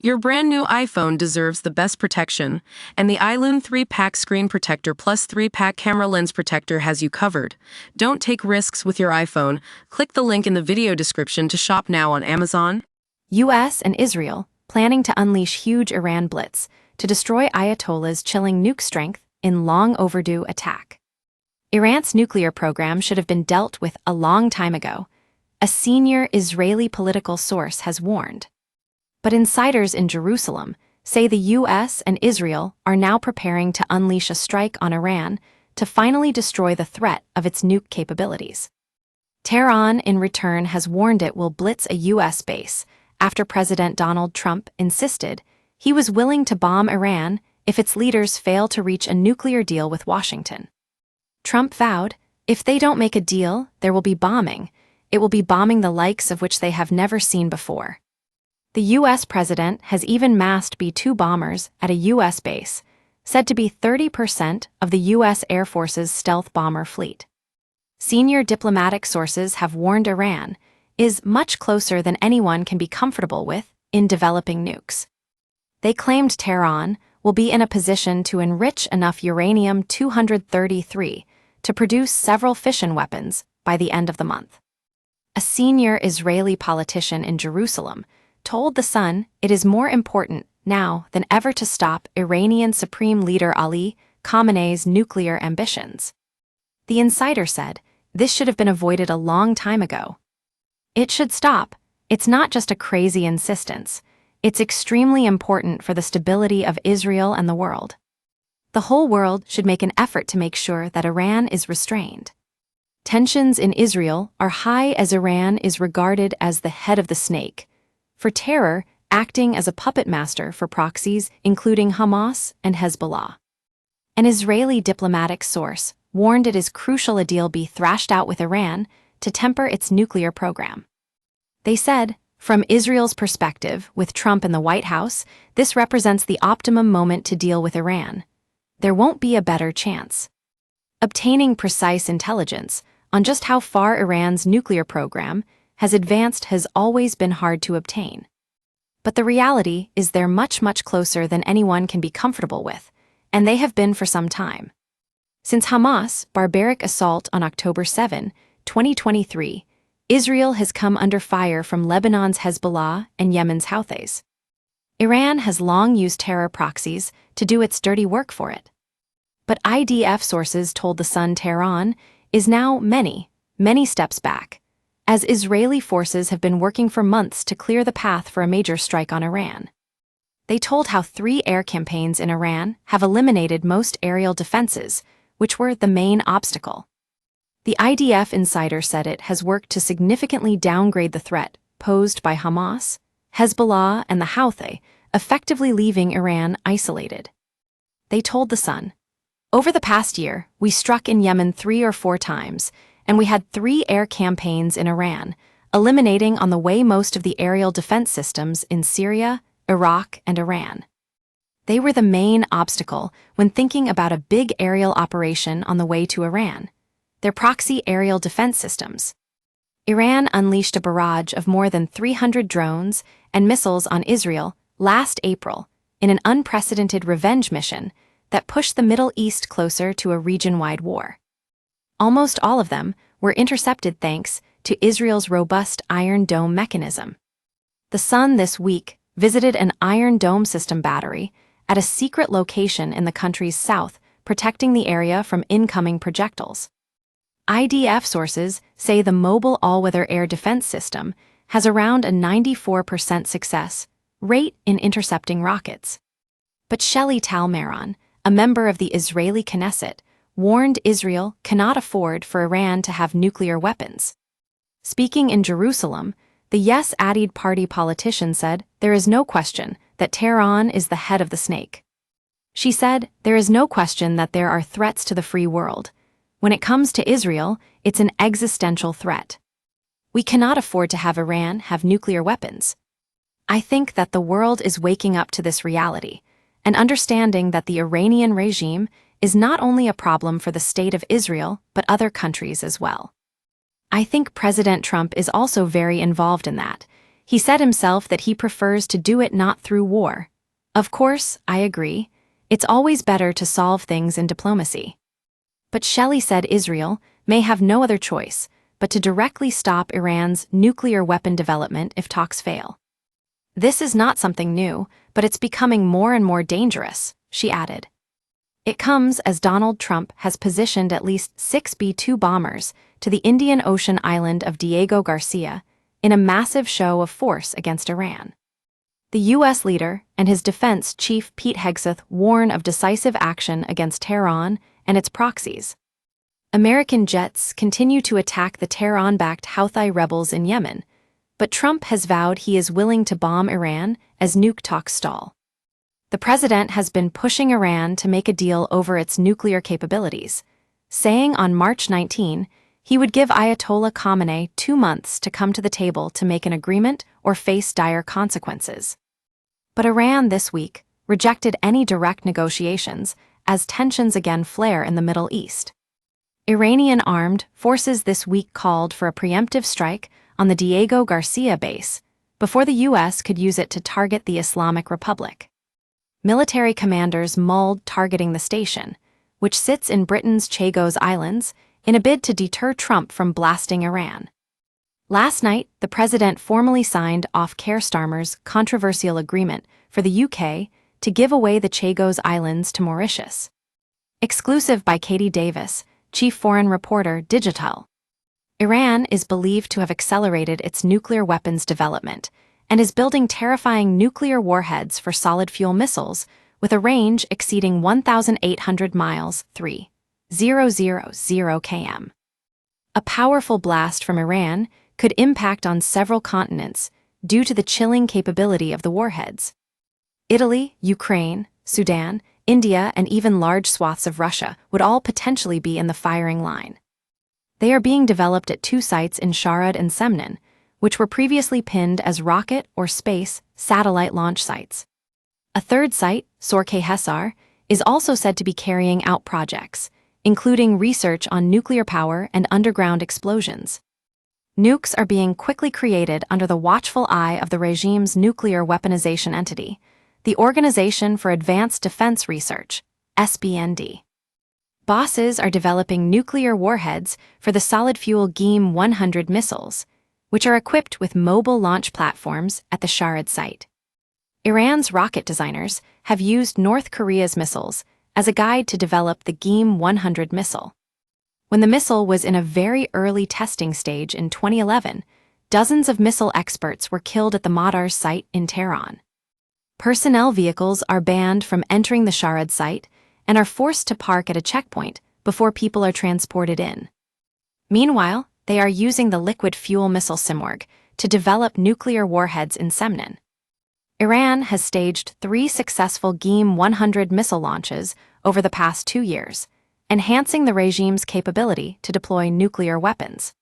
Your brand new iPhone deserves the best protection, and the iLune 3-pack screen protector plus 3-pack camera lens protector has you covered. Don't take risks with your iPhone. Click the link in the video description to shop now on Amazon. US and Israel planning to unleash huge Iran Blitz to destroy Ayatollah's chilling nuke strength in long overdue attack. Iran's nuclear program should have been dealt with a long time ago, a senior Israeli political source has warned. But insiders in Jerusalem say the US and Israel are now preparing to unleash a strike on Iran to finally destroy the threat of its nuke capabilities. Tehran, in return, has warned it will blitz a US base after President Donald Trump insisted he was willing to bomb Iran if its leaders fail to reach a nuclear deal with Washington. Trump vowed, if they don't make a deal, there will be bombing. It will be bombing the likes of which they have never seen before. The U.S. president has even massed B-2 bombers at a U.S. base, said to be 30% of the U.S. Air Force's stealth bomber fleet. Senior diplomatic sources have warned Iran is much closer than anyone can be comfortable with in developing nukes. They claimed Tehran will be in a position to enrich enough uranium-233 to produce several fission weapons by the end of the month. A senior Israeli politician in Jerusalem told The Sun it is more important now than ever to stop Iranian Supreme Leader Ali Khamenei's nuclear ambitions. The insider said, this should have been avoided a long time ago. It should stop. It's not just a crazy insistence. It's extremely important for the stability of Israel and the world. The whole world should make an effort to make sure that Iran is restrained. Tensions in Israel are high as Iran is regarded as the head of the snake, for terror acting as a puppet master for proxies including Hamas and Hezbollah. An Israeli diplomatic source warned it is crucial a deal be thrashed out with Iran to temper its nuclear program. They said, from Israel's perspective, with Trump in the White House, this represents the optimum moment to deal with Iran. There won't be a better chance. Obtaining precise intelligence on just how far Iran's nuclear program has advanced has always been hard to obtain. But the reality is they're much, much closer than anyone can be comfortable with, and they have been for some time. Since Hamas' barbaric assault on October 7, 2023, Israel has come under fire from Lebanon's Hezbollah and Yemen's Houthis. Iran has long used terror proxies to do its dirty work for it. But IDF sources told The Sun Tehran is now many, many steps back, as Israeli forces have been working for months to clear the path for a major strike on Iran. They told how 3 air campaigns in Iran have eliminated most aerial defenses, which were the main obstacle. The IDF insider said it has worked to significantly downgrade the threat posed by Hamas, Hezbollah, and the Houthi, effectively leaving Iran isolated. They told The Sun, over the past year, we struck in Yemen 3 or 4 times, and we had 3 air campaigns in Iran, eliminating on the way most of the aerial defense systems in Syria, Iraq, and Iran. They were the main obstacle when thinking about a big aerial operation on the way to Iran, their proxy aerial defense systems. Iran unleashed a barrage of more than 300 drones and missiles on Israel last April in an unprecedented revenge mission that pushed the Middle East closer to a region-wide war. Almost all of them were intercepted thanks to Israel's robust Iron Dome mechanism. The Sun this week visited an Iron Dome system battery at a secret location in the country's south, protecting the area from incoming projectiles. IDF sources say the mobile all-weather air defense system has around a 94% success rate in intercepting rockets. But Shelley Talmayron, a member of the Israeli Knesset, warned Israel cannot afford for Iran to have nuclear weapons. Speaking in Jerusalem, the Yes Atid party politician said there is no question that Tehran is the head of the snake. She said there is no question that there are threats to the free world. When it comes to Israel, it's an existential threat. We cannot afford to have Iran have nuclear weapons. I think that the world is waking up to this reality and understanding that the Iranian regime is not only a problem for the state of Israel, but other countries as well. I think President Trump is also very involved in that. He said himself that he prefers to do it not through war. Of course, I agree. It's always better to solve things in diplomacy. But Shelley said Israel may have no other choice but to directly stop Iran's nuclear weapon development if talks fail. This is not something new, but it's becoming more and more dangerous, she added. It comes as Donald Trump has positioned at least 6 B-2 bombers to the Indian Ocean island of Diego Garcia in a massive show of force against Iran. The U.S. leader and his defense chief Pete Hegseth warn of decisive action against Tehran and its proxies. American jets continue to attack the Tehran-backed Houthi rebels in Yemen, but Trump has vowed he is willing to bomb Iran as nuke talks stall. The president has been pushing Iran to make a deal over its nuclear capabilities, saying on March 19 he would give Ayatollah Khamenei 2 months to come to the table to make an agreement or face dire consequences. But Iran this week rejected any direct negotiations as tensions again flare in the Middle East. Iranian armed forces this week called for a preemptive strike on the Diego Garcia base before the U.S. could use it to target the Islamic Republic. Military commanders mulled targeting the station, which sits in Britain's Chagos Islands, in a bid to deter Trump from blasting Iran. Last night, the president formally signed off Keir Starmer's controversial agreement for the UK to give away the Chagos Islands to Mauritius. Exclusive by Katie Davis, chief foreign reporter, Digital. Iran is believed to have accelerated its nuclear weapons development and is building terrifying nuclear warheads for solid-fuel missiles with a range exceeding 1,800 miles, 3,000 km. A powerful blast from Iran could impact on several continents due to the chilling capability of the warheads. Italy, Ukraine, Sudan, India, and even large swaths of Russia would all potentially be in the firing line. They are being developed at 2 sites in Sharad and Semnan, which were previously pinned as rocket or space satellite launch sites. A third site, Sorke Hesar, is also said to be carrying out projects, including research on nuclear power and underground explosions. Nukes are being quickly created under the watchful eye of the regime's nuclear weaponization entity, the Organization for Advanced Defense Research, SBND. Bosses are developing nuclear warheads for the solid-fuel GEM-100 missiles, which are equipped with mobile launch platforms at the Sharad site. Iran's rocket designers have used North Korea's missiles as a guide to develop the GEM-100 missile. When the missile was in a very early testing stage in 2011, dozens of missile experts were killed at the Madars site in Tehran. Personnel vehicles are banned from entering the Sharad site and are forced to park at a checkpoint before people are transported in. Meanwhile, they are using the liquid fuel missile Simorgh to develop nuclear warheads in Semnan. Iran has staged 3 successful GEM-100 missile launches over the past 2 years, enhancing the regime's capability to deploy nuclear weapons.